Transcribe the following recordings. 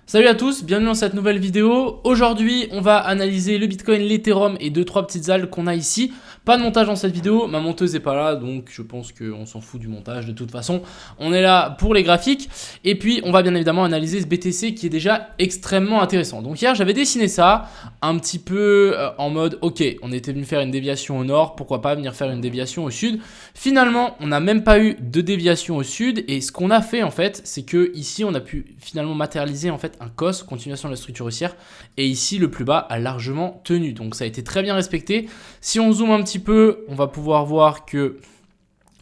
Salut à tous, bienvenue dans cette nouvelle vidéo. Aujourd'hui, on va analyser le Bitcoin, l'Ethereum et 2-3 petites alts qu'on a ici. Pas de montage dans cette vidéo, ma monteuse n'est pas là, donc je pense qu'on s'en fout du montage de toute façon. On est là pour les graphiques. Et puis, on va bien évidemment analyser ce BTC qui est déjà extrêmement intéressant. Donc hier, j'avais dessiné ça un petit peu en mode, ok, on était venu faire une déviation au nord, pourquoi pas venir faire une déviation au sud. Finalement, on n'a même pas eu de déviation au sud. Et ce qu'on a fait en fait, c'est que ici, on a pu finalement matérialiser en fait un COS, continuation de la structure haussière, et ici le plus bas a largement tenu, donc ça a été très bien respecté. Si on zoome un petit peu, on va pouvoir voir que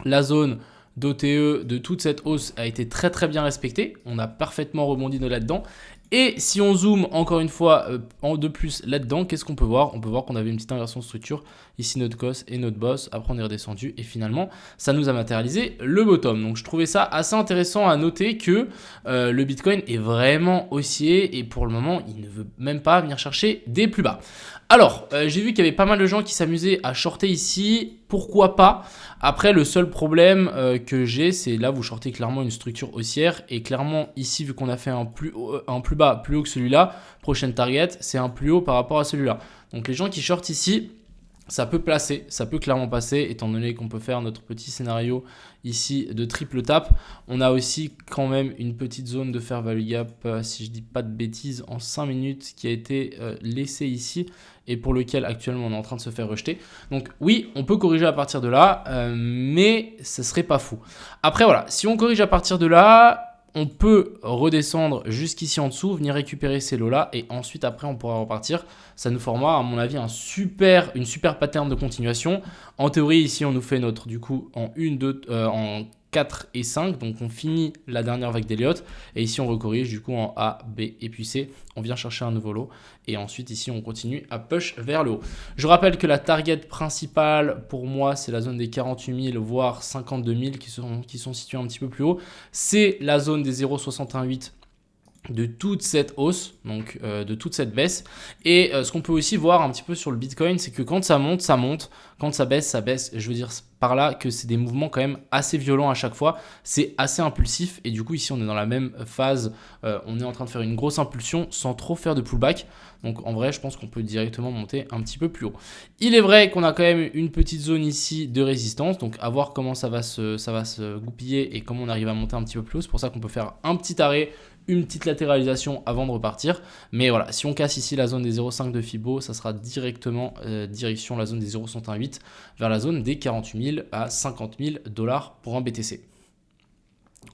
la zone d'OTE de toute cette hausse a été très bien respectée, on a parfaitement rebondi de là-dedans. Et si on zoome encore une fois de plus là-dedans, qu'est-ce qu'on peut voir? On peut voir qu'on avait une petite inversion de structure, ici notre COS et notre boss, après on est redescendu et finalement ça nous a matérialisé le bottom. Donc je trouvais ça assez intéressant à noter que le Bitcoin est vraiment haussier et pour le moment il ne veut même pas venir chercher des plus bas. Alors, j'ai vu qu'il y avait pas mal de gens qui s'amusaient à shorter ici, pourquoi pas? Après, le seul problème que j'ai, c'est là, vous shortez clairement une structure haussière. Et clairement, ici, vu qu'on a fait un plus bas, plus haut que celui-là, prochaine target, c'est un plus haut par rapport à celui-là. Donc, les gens qui shortent ici, ça peut placer, ça peut clairement passer, étant donné qu'on peut faire notre petit scénario ici de triple tap. On a aussi quand même une petite zone de fair value gap, si je dis pas de bêtises, en 5 minutes qui a été laissée ici et pour lequel actuellement on est en train de se faire rejeter. Donc oui, on peut corriger à partir de là, mais ce serait pas fou. Après voilà, si on corrige à partir de là, on peut redescendre jusqu'ici en dessous, venir récupérer ces lots-là et ensuite après on pourra repartir. Ça nous formera à mon avis une super pattern de continuation. En théorie ici on nous fait notre du coup en 1, 2, en 4 et 5. Donc on finit la dernière vague d'Elliott et ici on recorrige du coup en A, B et puis C. On vient chercher un nouveau lot et ensuite ici on continue à push vers le haut. Je rappelle que la target principale pour moi c'est la zone des 48 000 voire 52 000 qui sont situés un petit peu plus haut. C'est la zone des 0,618 de toute cette hausse, donc de toute cette baisse. Et ce qu'on peut aussi voir un petit peu sur le Bitcoin, c'est que quand ça monte, ça monte. Quand ça baisse, ça baisse. Je veux dire par là que c'est des mouvements quand même assez violents à chaque fois. C'est assez impulsif. Et du coup, ici, on est dans la même phase. On est en train de faire une grosse impulsion sans trop faire de pullback. Donc en vrai, je pense qu'on peut directement monter un petit peu plus haut. Il est vrai qu'on a quand même une petite zone ici de résistance. Donc à voir comment ça va se goupiller et comment on arrive à monter un petit peu plus haut. C'est pour ça qu'on peut faire un petit arrêt, une petite latéralisation avant de repartir. Mais voilà, si on casse ici la zone des 0,5 de Fibo, ça sera directement direction la zone des 0,108 vers la zone des 48 000 à 50 000 $ pour un BTC.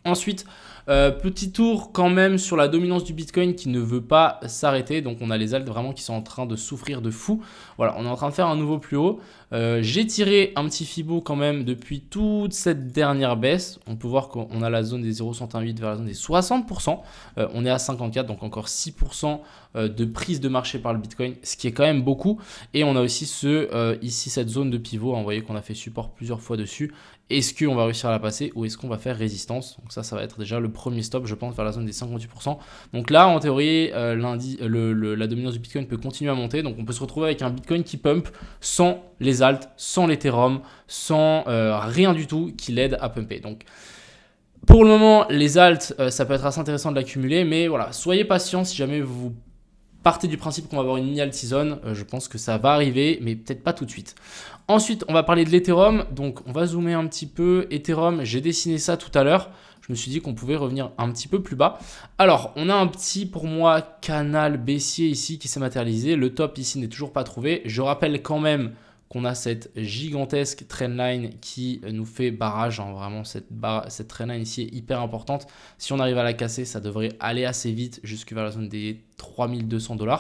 Ensuite, petit tour quand même sur la dominance du Bitcoin qui ne veut pas s'arrêter. Donc on a les alts vraiment qui sont en train de souffrir de fou. Voilà, on est en train de faire un nouveau plus haut. J'ai tiré un petit Fibo quand même depuis toute cette dernière baisse. On peut voir qu'on a la zone des 0,108 vers la zone des 60%. On est à 54, donc encore 6% de prise de marché par le Bitcoin, ce qui est quand même beaucoup. Et on a aussi ici cette zone de pivot. Vous voyez qu'on a fait support plusieurs fois dessus. Est-ce qu'on va réussir à la passer ou est-ce qu'on va faire résistance? Donc ça va être déjà le premier stop, je pense, vers la zone des 58%. Donc là, en théorie, la dominance du Bitcoin peut continuer à monter. Donc on peut se retrouver avec un Bitcoin qui pump sans les alts, sans l'Ethereum, sans rien du tout qui l'aide à pumper. Donc pour le moment, les alts, ça peut être assez intéressant de l'accumuler. Mais voilà, soyez patient si jamais vous partez du principe qu'on va avoir une mini-alt season. Je pense que ça va arriver, mais peut-être pas tout de suite. Ensuite, on va parler de l'Ethereum. Donc, on va zoomer un petit peu. Ethereum, j'ai dessiné ça tout à l'heure. Je me suis dit qu'on pouvait revenir un petit peu plus bas. Alors, on a un petit, pour moi, canal baissier ici qui s'est matérialisé. Le top ici n'est toujours pas trouvé. Je rappelle quand même qu'on a cette gigantesque trendline qui nous fait barrage. Hein, vraiment, cette trendline ici est hyper importante. Si on arrive à la casser, ça devrait aller assez vite jusque vers la zone des 3200 $.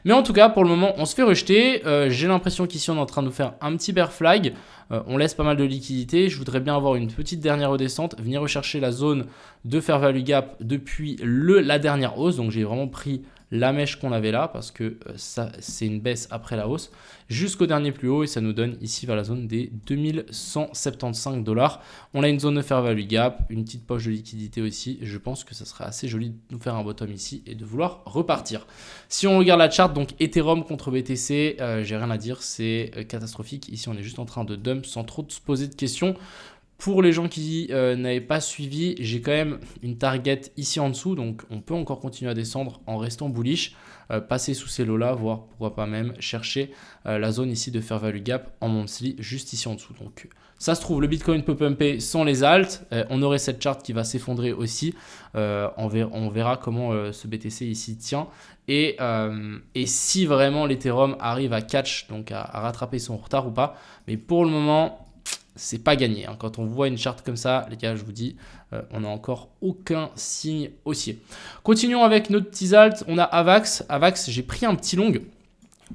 Mais en tout cas, pour le moment, on se fait rejeter. J'ai l'impression qu'ici, on est en train de nous faire un petit bear flag. On laisse pas mal de liquidité. Je voudrais bien avoir une petite dernière redescente, venir rechercher la zone de fair value gap depuis la dernière hausse. Donc, j'ai vraiment pris la mèche qu'on avait là parce que ça c'est une baisse après la hausse jusqu'au dernier plus haut et ça nous donne ici vers la zone des 2175 $. On a une zone de fair value gap, une petite poche de liquidité aussi. Je pense que ça serait assez joli de nous faire un bottom ici et de vouloir repartir. Si on regarde la charte, donc Ethereum contre BTC, j'ai rien à dire, c'est catastrophique. Ici on est juste en train de dump sans trop se poser de questions. Pour les gens qui n'avaient pas suivi, j'ai quand même une target ici en dessous, donc on peut encore continuer à descendre en restant bullish, passer sous ces lots-là, voire pourquoi pas même chercher la zone ici de fair value gap en monthly juste ici en dessous. Donc ça se trouve, le Bitcoin peut pumper sans les alts, on aurait cette charte qui va s'effondrer aussi, on verra comment ce BTC ici tient. Et si vraiment l'Ethereum arrive à catch, donc à rattraper son retard ou pas, mais pour le moment, c'est pas gagné. Hein. Quand on voit une charte comme ça, les gars, je vous dis, on n'a encore aucun signe haussier. Continuons avec notre petits alt. On a Avax. Avax, j'ai pris un petit long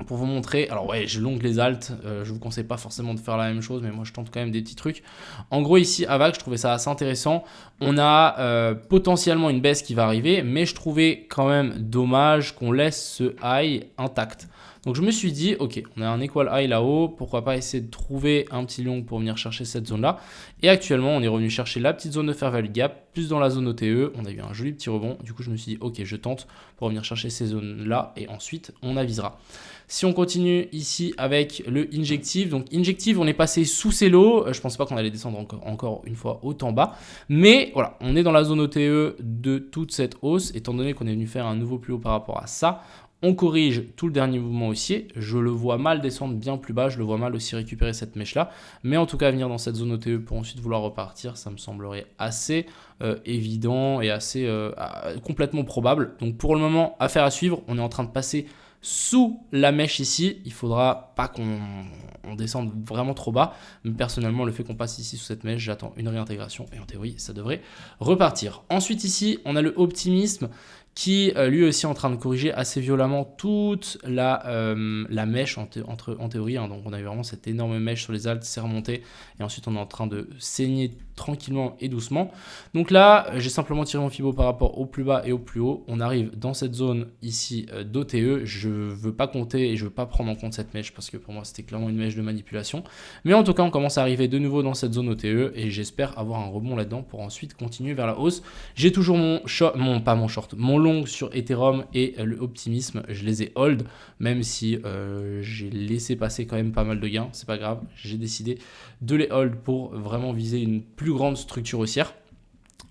pour vous montrer. Alors ouais, je long les alts. Je vous conseille pas forcément de faire la même chose, mais moi je tente quand même des petits trucs. En gros ici, Avax, je trouvais ça assez intéressant. On a potentiellement une baisse qui va arriver, mais je trouvais quand même dommage qu'on laisse ce high intact. Donc je me suis dit, ok, on a un equal high là-haut, pourquoi pas essayer de trouver un petit long pour venir chercher cette zone-là. Et actuellement, on est revenu chercher la petite zone de fair value gap, plus dans la zone OTE, on a eu un joli petit rebond. Du coup, je me suis dit, ok, je tente pour venir chercher ces zones-là et ensuite, on avisera. Si on continue ici avec le Injective, donc Injective, on est passé sous ces lots. Je ne pense pas qu'on allait descendre encore une fois autant bas. Mais voilà, on est dans la zone OTE de toute cette hausse, étant donné qu'on est venu faire un nouveau plus haut par rapport à ça. On corrige tout le dernier mouvement haussier. Je le vois mal descendre bien plus bas. Je le vois mal aussi récupérer cette mèche-là. Mais en tout cas, venir dans cette zone OTE pour ensuite vouloir repartir, ça me semblerait assez évident et assez complètement probable. Donc pour le moment, affaire à suivre. On est en train de passer sous la mèche ici. Il ne faudra pas qu'on descende vraiment trop bas. Mais personnellement, le fait qu'on passe ici sous cette mèche, j'attends une réintégration. Et en théorie, ça devrait repartir. Ensuite ici, on a le optimisme qui lui aussi est en train de corriger assez violemment toute la mèche en théorie. Hein. Donc on a eu vraiment cette énorme mèche sur les alts, c'est remonté. Et ensuite on est en train de saigner tranquillement et doucement. Donc là, j'ai simplement tiré mon Fibo par rapport au plus bas et au plus haut. On arrive dans cette zone ici d'OTE. Je ne veux pas compter et je ne veux pas prendre en compte cette mèche parce que pour moi c'était clairement une mèche de manipulation. Mais en tout cas, on commence à arriver de nouveau dans cette zone OTE et j'espère avoir un rebond là-dedans pour ensuite continuer vers la hausse. J'ai toujours mon long sur Ethereum et le optimisme, je les ai hold, même si j'ai laissé passer quand même pas mal de gains, c'est pas grave, j'ai décidé de les hold pour vraiment viser une plus grande structure haussière.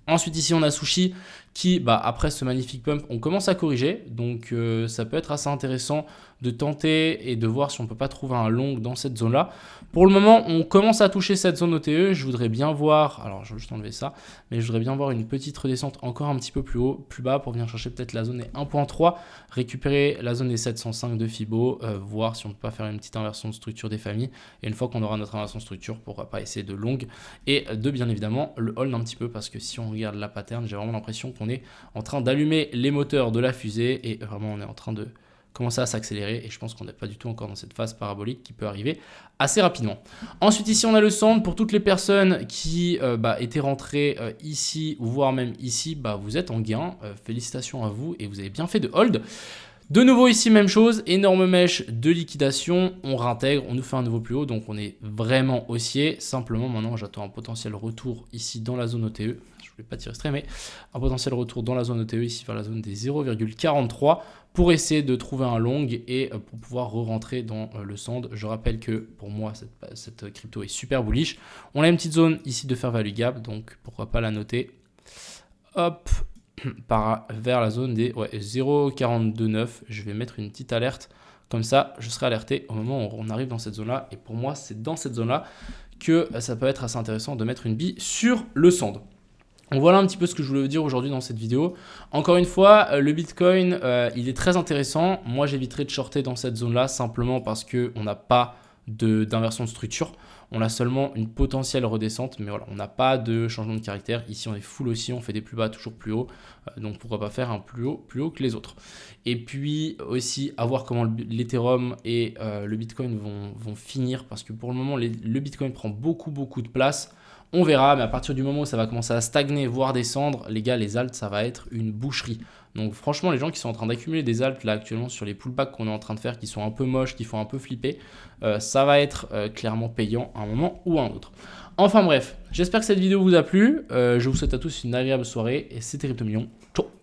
Ensuite ici on a Sushi qui après ce magnifique pump on commence à corriger, donc ça peut être assez intéressant de tenter et de voir si on peut pas trouver un long dans cette zone là. Pour le moment on commence à toucher cette zone OTE, je voudrais bien voir, alors je vais juste enlever ça, mais je voudrais bien voir une petite redescente encore un petit peu plus haut, plus bas pour venir chercher peut-être la zone des 1.3, récupérer la zone des 705 de Fibo, voir si on peut pas faire une petite inversion de structure des familles, et une fois qu'on aura notre inversion de structure, pourquoi pas essayer de long et de bien évidemment le hold un petit peu, parce que si on regarde la pattern, j'ai vraiment l'impression qu'on est en train d'allumer les moteurs de la fusée et vraiment on est en train de commencer à s'accélérer et je pense qu'on n'est pas du tout encore dans cette phase parabolique qui peut arriver assez rapidement. Ensuite ici on a le Sand pour toutes les personnes qui étaient rentrées ici ou voire même ici, vous êtes en gain, félicitations à vous et vous avez bien fait de hold. De nouveau ici même chose, énorme mèche de liquidation, on réintègre, on nous fait un nouveau plus haut, donc on est vraiment haussier. Simplement maintenant j'attends un potentiel retour ici dans la zone OTE, je ne voulais pas tirer extrait, mais un potentiel retour dans la zone OTE ici vers la zone des 0,43 pour essayer de trouver un long et pour pouvoir re-rentrer dans le Sand. Je rappelle que pour moi cette crypto est super bullish. On a une petite zone ici de fair value gap, donc pourquoi pas la noter. Hop, vers la zone des 0,429. Je vais mettre une petite alerte. Comme ça, je serai alerté au moment où on arrive dans cette zone-là. Et pour moi, c'est dans cette zone-là que ça peut être assez intéressant de mettre une bille sur le Sand. Donc voilà un petit peu ce que je voulais vous dire aujourd'hui dans cette vidéo. Encore une fois, le Bitcoin, il est très intéressant. Moi, j'éviterai de shorter dans cette zone-là simplement parce qu'on n'a pas d'inversion de structure. On a seulement une potentielle redescente, mais voilà, on n'a pas de changement de caractère. Ici, on est full aussi, on fait des plus bas toujours plus haut. Donc pourquoi pas faire un plus haut que les autres. Et puis aussi, à voir comment l'Ethereum et le Bitcoin vont finir, parce que pour le moment, le Bitcoin prend beaucoup de place. On verra, mais à partir du moment où ça va commencer à stagner, voire descendre, les gars, les alts, ça va être une boucherie. Donc franchement, les gens qui sont en train d'accumuler des alts là actuellement sur les pullbacks qu'on est en train de faire, qui sont un peu moches, qui font un peu flipper, ça va être clairement payant à un moment ou à un autre. Enfin bref, j'espère que cette vidéo vous a plu. Je vous souhaite à tous une agréable soirée et c'était Crypto Millions. Ciao.